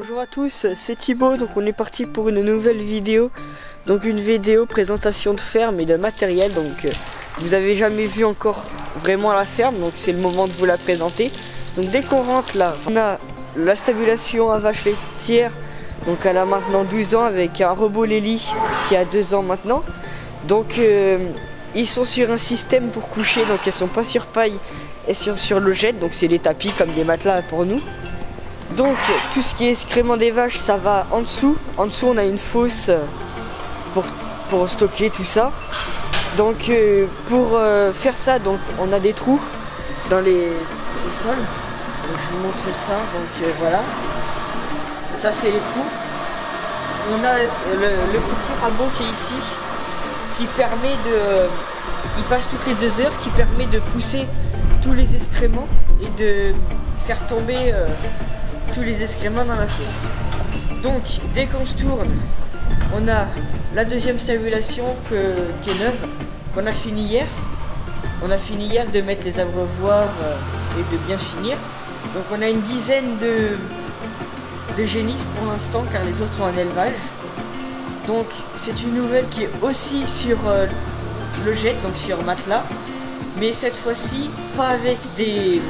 Bonjour à tous, c'est Thibaut, donc on est parti pour une nouvelle vidéo. Donc une vidéo présentation de ferme et de matériel. Donc vous avez jamais vu encore vraiment la ferme, donc c'est le moment de vous la présenter. Donc dès qu'on rentre là, on a la stabulation à vache laitière. Donc elle a maintenant 12 ans avec un robot Lely qui a 2 ans maintenant. Donc ils sont sur un système pour coucher, donc elles sont pas sur paille et sur logette, donc c'est des tapis comme des matelas pour nous. Donc tout ce qui est excrément des vaches, ça va en dessous. En dessous on a une fosse pour stocker tout ça. Donc pour faire ça, donc on a des trous dans les sols. Donc, je vous montre ça, donc voilà. Ça c'est les trous. On a le petit rabot qui est ici, qui permet de... Il passe toutes les 2 heures, qui permet de pousser tous les excréments et de faire tomber tous les excréments dans la fosse. Donc dès qu'on se tourne, on a la deuxième stabulation qui est neuve, qu'on a fini hier. On a fini hier de mettre les abreuvoirs et de bien finir. Donc on a une dizaine de génisses pour l'instant car les autres sont en élevage. Donc c'est une nouvelle qui est aussi sur logette, donc sur matelas, mais cette fois-ci pas avec des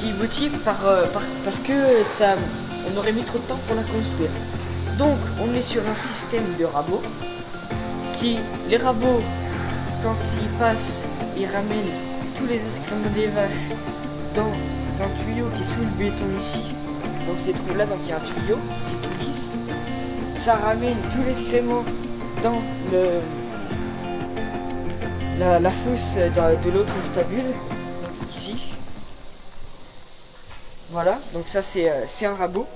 kiboutiques parce que ça, on aurait mis trop de temps pour la construire. Donc on est sur un système de rabots les rabots, quand ils passent, ils ramènent tous les excréments des vaches dans un tuyau qui est sous le béton ici. Donc ces trous là, donc il y a un tuyau qui est tout lisse. Ça ramène tous les excréments dans la fosse de l'autre stabule, donc ici. Voilà, donc ça c'est un rabot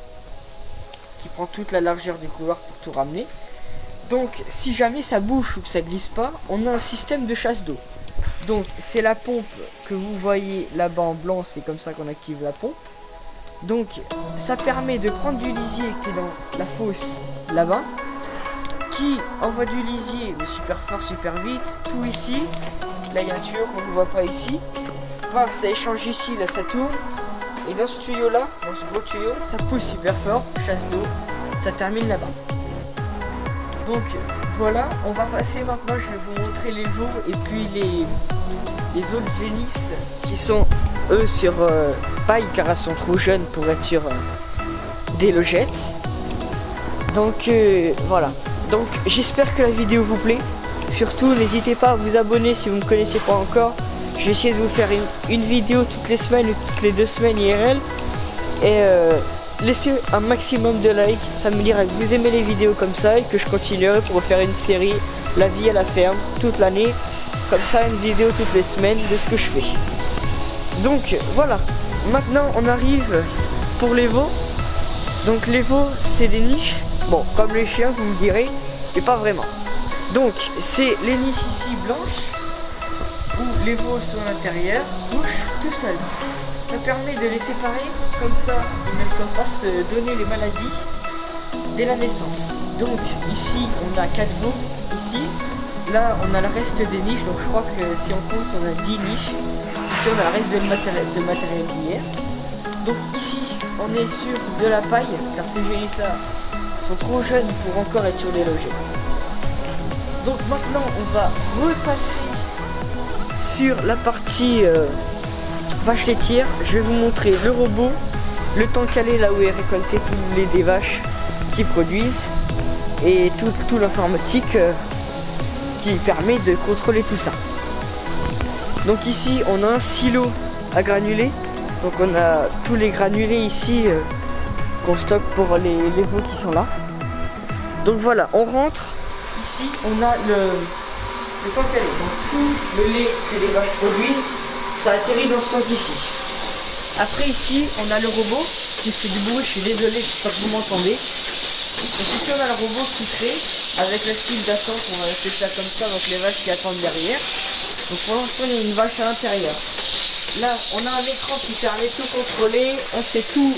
qui prend toute la largeur du couloir pour tout ramener. Donc si jamais ça bouge ou que ça glisse pas, on a un système de chasse d'eau. Donc c'est la pompe que vous voyez là-bas en blanc, c'est comme ça qu'on active la pompe. Donc ça permet de prendre du lisier qui est dans la fosse là-bas, qui envoie du lisier mais super fort, super vite, tout ici. Là il y a un tuyau qu'on ne voit pas ici. Paf, ça échange ici, là ça tourne. Et dans ce tuyau là, dans ce gros tuyau, ça pousse super fort, chasse d'eau, ça termine là-bas. Donc voilà, on va passer maintenant, je vais vous montrer les veaux et puis les autres génisses qui sont eux sur paille car elles sont trop jeunes pour être sur des logettes. Donc voilà, donc j'espère que la vidéo vous plaît. Surtout n'hésitez pas à vous abonner si vous ne me connaissez pas encore. Je vais essayer de vous faire une vidéo toutes les semaines ou toutes les 2 semaines IRL. Et laissez un maximum de likes, ça me dira que vous aimez les vidéos comme ça et que je continuerai pour vous faire une série La vie à la ferme toute l'année. Comme ça, une vidéo toutes les semaines de ce que je fais. Donc voilà, maintenant on arrive pour les veaux. Donc les veaux c'est des niches, bon comme les chiens vous me direz, mais pas vraiment. Donc c'est les niches ici blanches, où les veaux sont à l'intérieur, couchent tout seuls. Ça permet de les séparer, comme ça ils ne peuvent pas se donner les maladies dès la naissance. Donc ici on a 4 veaux, ici, là on a le reste des niches, donc je crois que si on compte on a 10 niches. Ici on a le reste de matériel hier. Donc ici on est sur de la paille, car ces génisses là sont trop jeunes pour encore être sur des logettes. Donc maintenant on va repasser sur la partie vache laitière. Je vais vous montrer le robot, le temps calé là où est récolté tous les des vaches qui produisent et tout l'informatique qui permet de contrôler tout ça. Donc ici on a un silo à granulés, donc on a tous les granulés ici qu'on stocke pour les veaux qui sont là. Donc voilà, on rentre, ici on a le temps calé, donc tout le lait que les vaches produisent, ça atterrit dans ce tank ici. Après ici, on a le robot qui fait du bruit, je suis désolé, je sais pas que vous m'entendez. Donc ici on a le robot qui crée, avec la file d'attente, on va faire ça comme ça, donc les vaches qui attendent derrière. Donc pour l'instant il y a une vache à l'intérieur. Là on a un écran qui permet de tout contrôler, on sait tout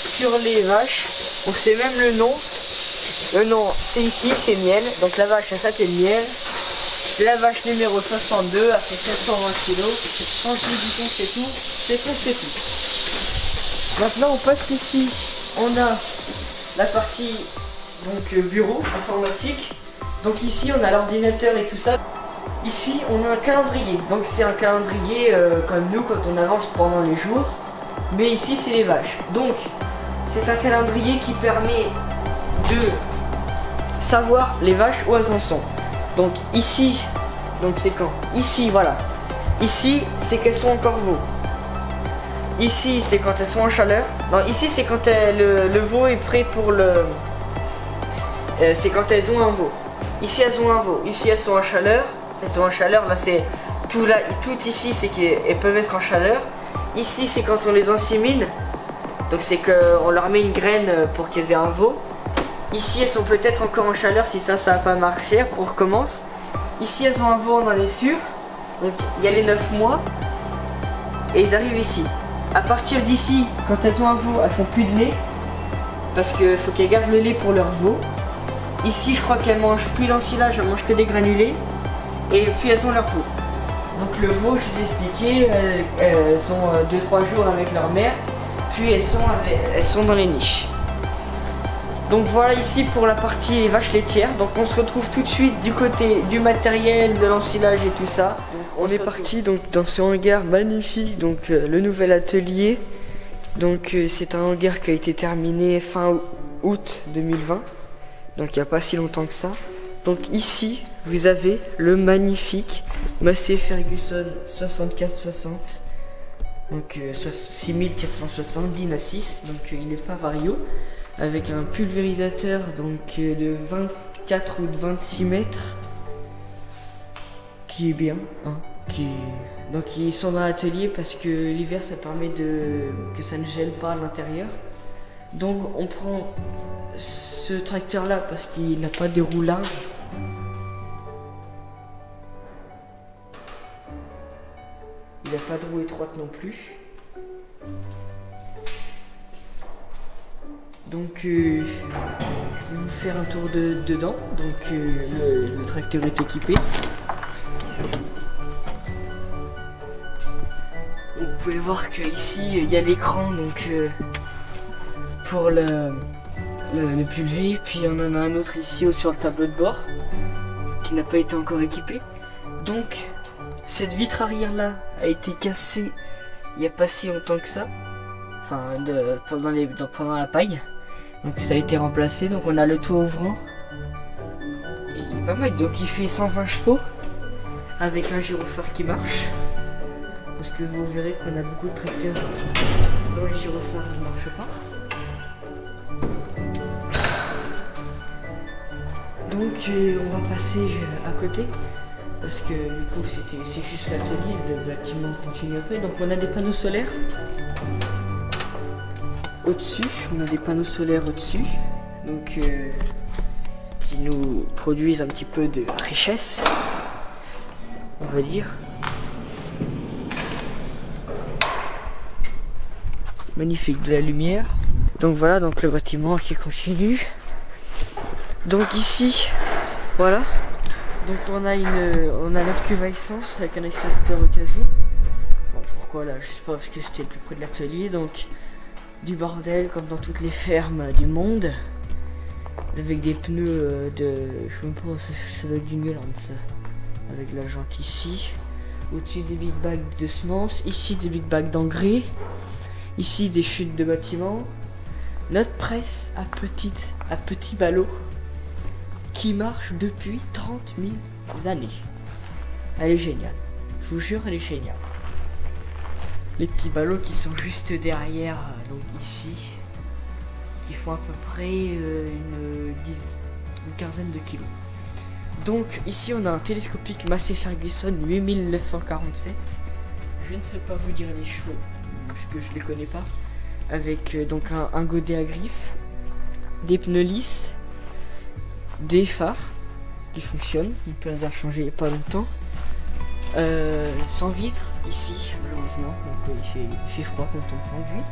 sur les vaches, on sait même le nom. Le nom c'est ici, c'est miel, donc la vache elle s'appelle miel. C'est la vache numéro 62, elle fait 720 kg. Quand je vous dis qu'on sait tout, c'est qu'on sait tout. Maintenant on passe ici on a la partie donc bureau informatique. Donc ici on a l'ordinateur et tout ça. Ici on a un calendrier. Donc c'est un calendrier comme nous quand on avance pendant les jours. Mais ici c'est les vaches. Donc c'est un calendrier qui permet de savoir les vaches où elles en sont. Donc ici, donc c'est quand? Ici voilà. Ici c'est qu'elles sont encore veaux. Ici c'est quand elles sont en chaleur. Non, ici c'est quand le veau est prêt pour le... c'est quand elles ont un veau. Ici elles ont un veau. Ici elles sont en chaleur. Elles sont en chaleur, là c'est... Tout ici c'est qu'elles peuvent être en chaleur. Ici c'est quand on les insémine. Donc c'est qu'on leur met une graine pour qu'elles aient un veau. Ici elles sont peut-être encore en chaleur, si ça n'a pas marché, on recommence. Ici elles ont un veau, on en est sûr. Donc il y a les 9 mois. Et ils arrivent ici. À partir d'ici, quand elles ont un veau, elles font plus de lait. Parce qu'il faut qu'elles gardent le lait pour leur veau. Ici je crois qu'elles mangent plus d'ensilage, elles mangent que des granulés. Et puis elles ont leur veau. Donc le veau, je vous ai expliqué, elles ont 2-3 jours avec leur mère. Puis elles sont dans les niches. Donc voilà ici pour la partie vaches laitières. Donc on se retrouve tout de suite du côté du matériel, de l'ensilage et tout ça. On est parti donc dans ce hangar magnifique, donc le nouvel atelier. Donc c'est un hangar qui a été terminé fin août 2020. Donc il n'y a pas si longtemps que ça. Donc ici vous avez le magnifique Massey Ferguson 6460. Donc 6460 DIN A6, donc il n'est pas vario, avec un pulvérisateur donc de 24 ou de 26 mètres, qui est bien, hein, donc ils sont dans l'atelier parce que l'hiver ça permet que ça ne gèle pas à l'intérieur. Donc on prend ce tracteur là parce qu'il n'a pas de roulage. Il n'a pas de roue étroite non plus. Donc je vais vous faire un tour dedans. Donc le tracteur est équipé. Vous pouvez voir qu'ici il y a l'écran donc pour le pulvé. Puis on en a un autre ici sur le tableau de bord qui n'a pas été encore équipé. Donc cette vitre arrière là a été cassée il n'y a pas si longtemps que ça, enfin pendant la paille, donc ça a été remplacé. Donc on a le toit ouvrant, et il est pas mal, donc il fait 120 chevaux avec un gyrophare qui marche, parce que vous verrez qu'on a beaucoup de tracteurs dont le gyrophare ne marche pas. Donc on va passer à côté. Parce que du coup c'est juste l'atelier, le bâtiment continue après. Donc on a des panneaux solaires au-dessus, donc qui nous produisent un petit peu de richesse, on va dire. Magnifique, de la lumière. Donc voilà, donc le bâtiment qui continue. Donc ici, voilà. Donc on a notre cuve à essence avec un extracteur au cas où. Bon, pourquoi là? Je sais pas, parce que c'était le plus près de l'atelier. Donc du bordel comme dans toutes les fermes du monde, avec des pneus je sais même pas, ça doit être du Newland ça, avec la jante ici. Au-dessus des big bags de semences, ici des big bags d'engrais, ici des chutes de bâtiments. Notre presse à petit ballot qui marche depuis 30 000 années. Elle est géniale. Je vous jure, elle est géniale. Les petits ballots qui sont juste derrière, donc ici, qui font à peu près une quinzaine de kilos. Donc ici on a un télescopique Massey Ferguson 8947. Je ne sais pas vous dire les chevaux, parce que je les connais pas. Avec donc un godet à griffes, des pneus lisses, des phares qui fonctionnent, on peut les changer il n'y a pas longtemps, sans vitre ici malheureusement, donc il fait froid quand on conduit,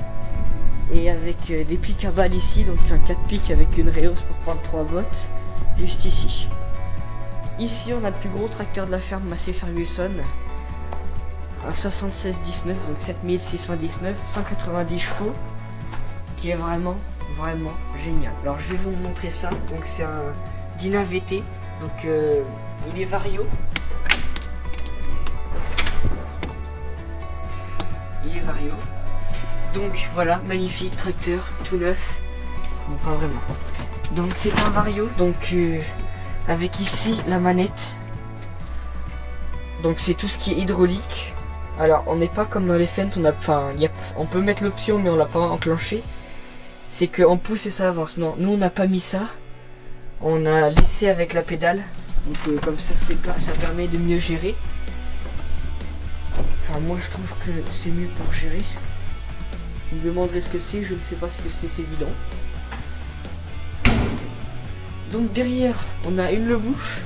et avec des pics à balles ici, donc un 4 pics avec une réhausse pour prendre 3 bottes juste ici. Ici on a le plus gros tracteur de la ferme Massey Ferguson, un 7619, donc 7619, 190 chevaux, qui est vraiment vraiment génial. Alors je vais vous montrer ça. Donc c'est un Dyna VT. Donc il est vario. Il est vario. Donc voilà, magnifique tracteur, tout neuf. Bon, pas vraiment. Donc c'est un vario. Donc avec ici la manette. Donc c'est tout ce qui est hydraulique. Alors on n'est pas comme dans les Fendt, on peut mettre l'option mais on l'a pas enclenché. C'est qu'on pousse et ça avance. Non, nous on n'a pas mis ça. On a laissé avec la pédale. Donc comme ça ça permet de mieux gérer. Enfin moi je trouve que c'est mieux pour gérer. Vous me demanderez ce que c'est, je ne sais pas ce que c'est évident. Donc derrière on a une bouche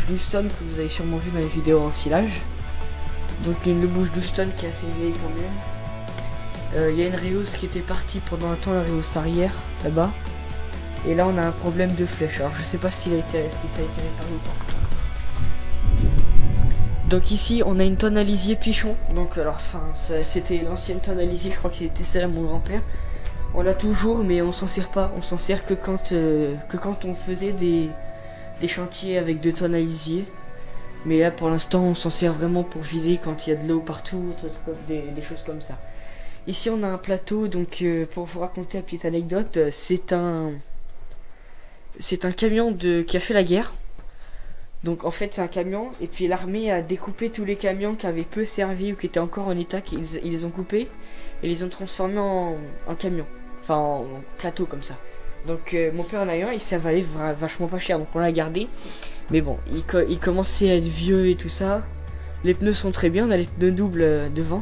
d'Houston que vous avez sûrement vu dans les vidéos en silage. Donc une bouche d'Houston qui est assez vieille quand même. Il y a une Reus qui était partie pendant un temps, la Reus arrière là-bas. Et là on a un problème de flèche. Alors je sais pas si ça a été réparé ou pas. Donc ici on a une tonne à lisier Pichon. Donc alors c'était l'ancienne tonne à lisier, je crois que c'était celle à mon grand-père. On l'a toujours mais on s'en sert pas. On s'en sert que quand on faisait des chantiers avec 2 tonnes à lisier. Mais là pour l'instant on s'en sert vraiment pour vider quand il y a de l'eau partout, des choses comme ça. Ici on a un plateau, donc pour vous raconter la petite anecdote, c'est un camion qui a fait la guerre. Donc en fait c'est un camion et puis l'armée a découpé tous les camions qui avaient peu servi ou qui étaient encore en état, ils les ont coupés et les ont transformés en camion, enfin en plateau comme ça. Donc mon père en a eu un, il s'est avalé vachement pas cher donc on l'a gardé. Mais bon, il commençait à être vieux et tout ça. Les pneus sont très bien, on a les pneus doubles devant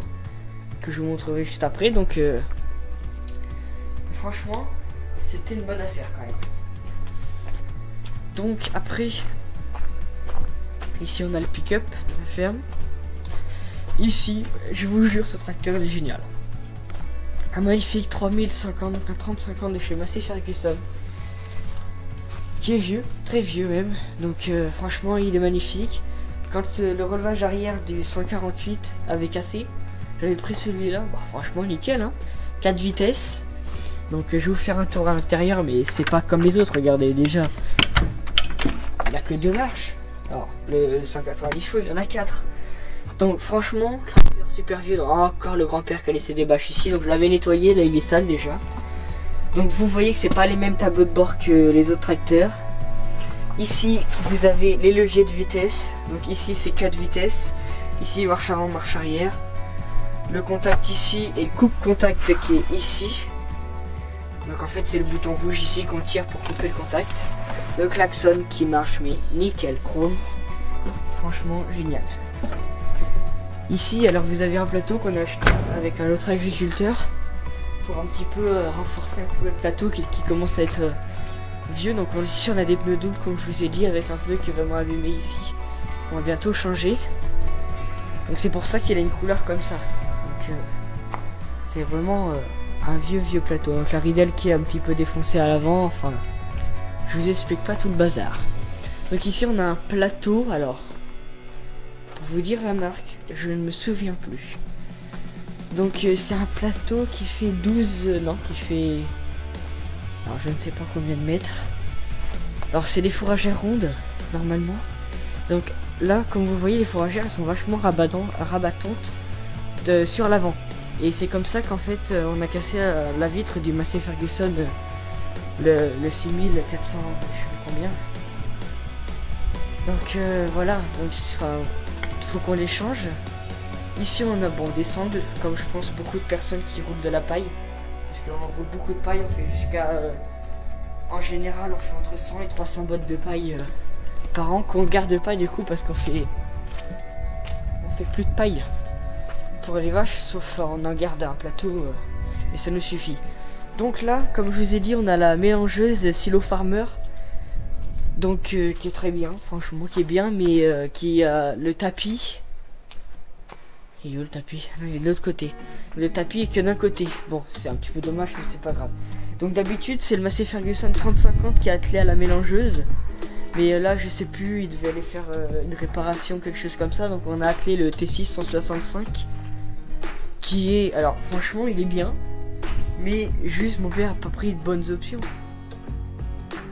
que je vous montrerai juste après. Donc franchement c'était une bonne affaire quand même. Donc après ici on a le pick-up de la ferme. Ici je vous jure ce tracteur est génial. Un magnifique 3050, donc un 3050 de chez Massey Ferguson, qui est vieux, très vieux même. Donc franchement il est magnifique. Quand le relevage arrière du 148 avait cassé, j'avais pris celui-là, bah, franchement nickel hein. 4 vitesses. Donc je vais vous faire un tour à l'intérieur, mais c'est pas comme les autres, regardez déjà. Il n'y a que 2 marches. Alors le 190 chevaux, il y en a 4. Donc franchement, super vieux. Donc, encore le grand-père qui a laissé des bâches ici. Donc je l'avais nettoyé, là il est sale déjà. Donc vous voyez que c'est pas les mêmes tableaux de bord que les autres tracteurs. Ici vous avez les leviers de vitesse. Donc ici c'est 4 vitesses. Ici marche avant, marche arrière. Le contact ici et le coupe-contact qui est ici. Donc en fait c'est le bouton rouge ici qu'on tire pour couper le contact. Le klaxon qui marche mais nickel chrome. Franchement génial. Ici alors vous avez un plateau qu'on a acheté avec un autre agriculteur pour un petit peu renforcer un peu le plateau qui commence à être vieux. Donc ici on a des pneus doubles comme je vous ai dit, avec un pneu qui est vraiment abîmé ici. On va bientôt changer. Donc c'est pour ça qu'il a une couleur comme ça. Donc c'est vraiment un vieux plateau. Donc la ridelle qui est un petit peu défoncée à l'avant. Enfin je vous explique pas tout le bazar. Donc ici on a un plateau. Alors pour vous dire la marque, je ne me souviens plus. Donc c'est un plateau qui fait 12... non, qui fait... alors je ne sais pas combien de mètres. Alors c'est des fourragères rondes, normalement. Donc là, comme vous voyez, les fourragères elles sont vachement rabattantes sur l'avant. Et c'est comme ça qu'en fait on a cassé la vitre du Massey Ferguson, le 6400, je sais pas combien. Donc voilà, donc faut qu'on les change. Ici on a des sondes, comme je pense beaucoup de personnes qui roulent de la paille. Parce qu'on roule beaucoup de paille, on fait jusqu'à... en général on fait entre 100 et 300 bottes de paille par an, qu'on garde pas du coup parce qu'on fait plus de paille pour les vaches, sauf on en garde un plateau et ça nous suffit. Donc là, comme je vous ai dit, on a la mélangeuse Silo Farmer. Donc qui est très bien, franchement qui est bien, mais qui a le tapis. Il est où le tapis? Non, il est de l'autre côté. Le tapis est que d'un côté. Bon, c'est un petit peu dommage, mais c'est pas grave. Donc d'habitude c'est le Massey Ferguson 3050 qui est attelé à la mélangeuse. Mais là je sais plus, il devait aller faire une réparation, quelque chose comme ça. Donc on a attelé le T6 165. Qui est... alors franchement il est bien. Mais juste mon père a pas pris de bonnes options.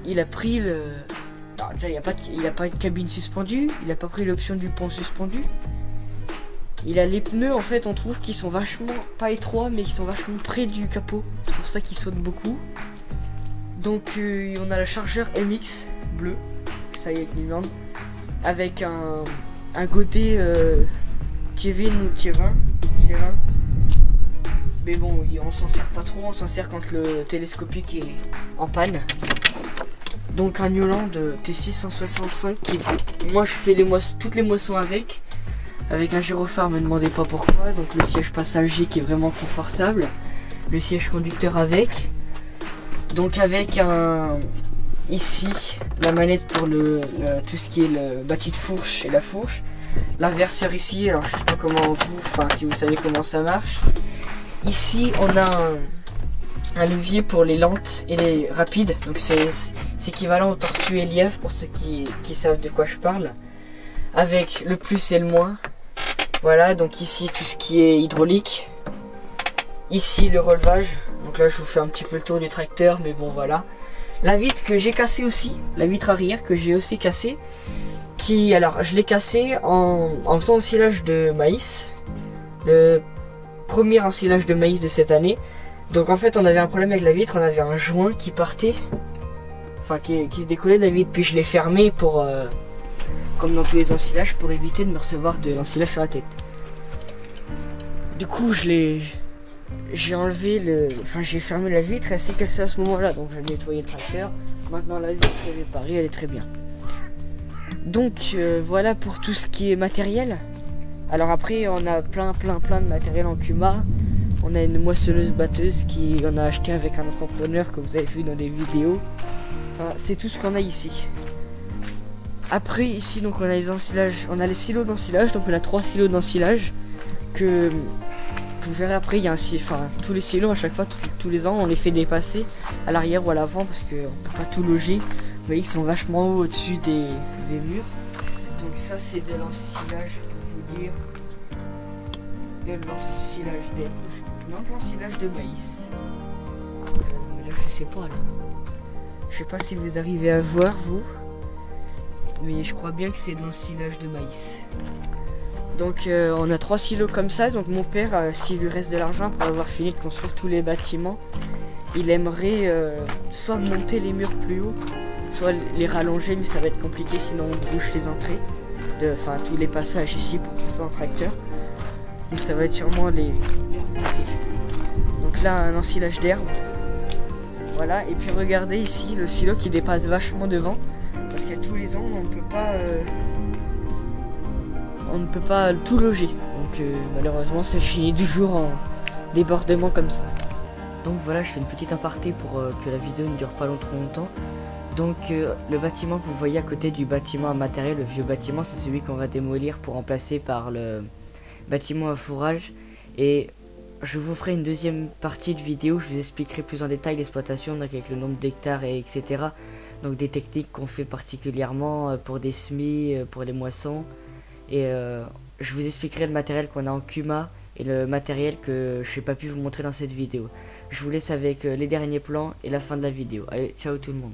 Il a pris le... Non, déjà, il a pas de cabine suspendue, il a pas pris l'option du pont suspendu. Il a les pneus en fait, on trouve qu'ils sont vachement, pas étroits, mais qui sont vachement près du capot. C'est pour ça qu'ils sautent beaucoup. Donc on a le chargeur MX bleu, ça y est, une norme, avec un côté Kevin ou Kevin. Mais bon, on s'en sert pas trop, on s'en sert quand le télescopique est en panne. Donc un Newland T665 qui, moi je fais toutes les moissons avec un gyrophare, me demandez pas pourquoi. Donc le siège passager qui est vraiment confortable, le siège conducteur avec. Donc avec ici la manette pour tout ce qui est le bâti de fourche et la fourche, l'inverseur ici, alors je sais pas comment si vous savez comment ça marche. Ici on a un levier pour les lentes et les rapides, donc c'est équivalent aux tortues et lièvres pour ceux qui savent de quoi je parle, avec le plus et le moins. Voilà, donc ici tout ce qui est hydraulique, ici le relevage, donc là je vous fais un petit peu le tour du tracteur, mais bon voilà. La vitre que j'ai cassée aussi, la vitre arrière que j'ai aussi cassée, alors je l'ai cassée en faisant ensilage de maïs, le premier ensilage de maïs de cette année. Donc en fait on avait un problème avec la vitre, on avait un joint qui partait, qui se décollait de la vitre, puis je l'ai fermé pour, comme dans tous les ensilages, pour éviter de me recevoir de l'ensilage sur la tête. Du coup j'ai enlevé j'ai fermé la vitre, elle s'est cassée à ce moment là, donc j'ai nettoyé le tracteur. Maintenant la vitre est réparée, elle est très bien. Donc voilà pour tout ce qui est matériel. Alors après on a plein de matériel en Kuma. On a une moissonneuse batteuse qu'on a acheté avec un entrepreneur que vous avez vu dans des vidéos. Enfin, c'est tout ce qu'on a ici. Après ici donc on a les ensilages, on a les silos d'ensilage, donc on a 3 silos d'ensilage que vous verrez après. Il y a tous les silos à chaque fois, tous les ans on les fait dépasser à l'arrière ou à l'avant parce qu'on peut pas tout loger. Vous voyez qu'ils sont vachement hauts au-dessus des murs. Donc ça c'est de l'ensilage pour vous dire. De l'ensilage de l'ensilage de maïs. Là je sais pas là. Je sais pas si vous arrivez à voir vous. Mais je crois bien que c'est de l'ensilage de maïs. Donc on a 3 silos comme ça. Donc mon père, s'il lui reste de l'argent pour avoir fini de construire tous les bâtiments, il aimerait soit monter les murs plus haut, soit les rallonger, mais ça va être compliqué sinon on bouche les entrées. Tous les passages ici pour pousser un tracteur. Donc ça va être sûrement les remonter. Donc là un ensilage d'herbe. Voilà, et puis regardez ici le silo qui dépasse vachement devant. Parce que tous les ans on ne peut pas tout loger. Donc malheureusement ça finit toujours en débordement comme ça. Donc voilà, je fais une petite aparté pour que la vidéo ne dure pas trop longtemps. Donc le bâtiment que vous voyez à côté du bâtiment à matériel, le vieux bâtiment, c'est celui qu'on va démolir pour remplacer par le bâtiment à fourrage. Et je vous ferai une deuxième partie de vidéo où je vous expliquerai plus en détail l'exploitation, donc avec le nombre d'hectares et etc. Donc des techniques qu'on fait particulièrement pour des semis, pour les moissons. Et je vous expliquerai le matériel qu'on a en Kuma et le matériel que je n'ai pas pu vous montrer dans cette vidéo. Je vous laisse avec les derniers plans et la fin de la vidéo. Allez, ciao tout le monde.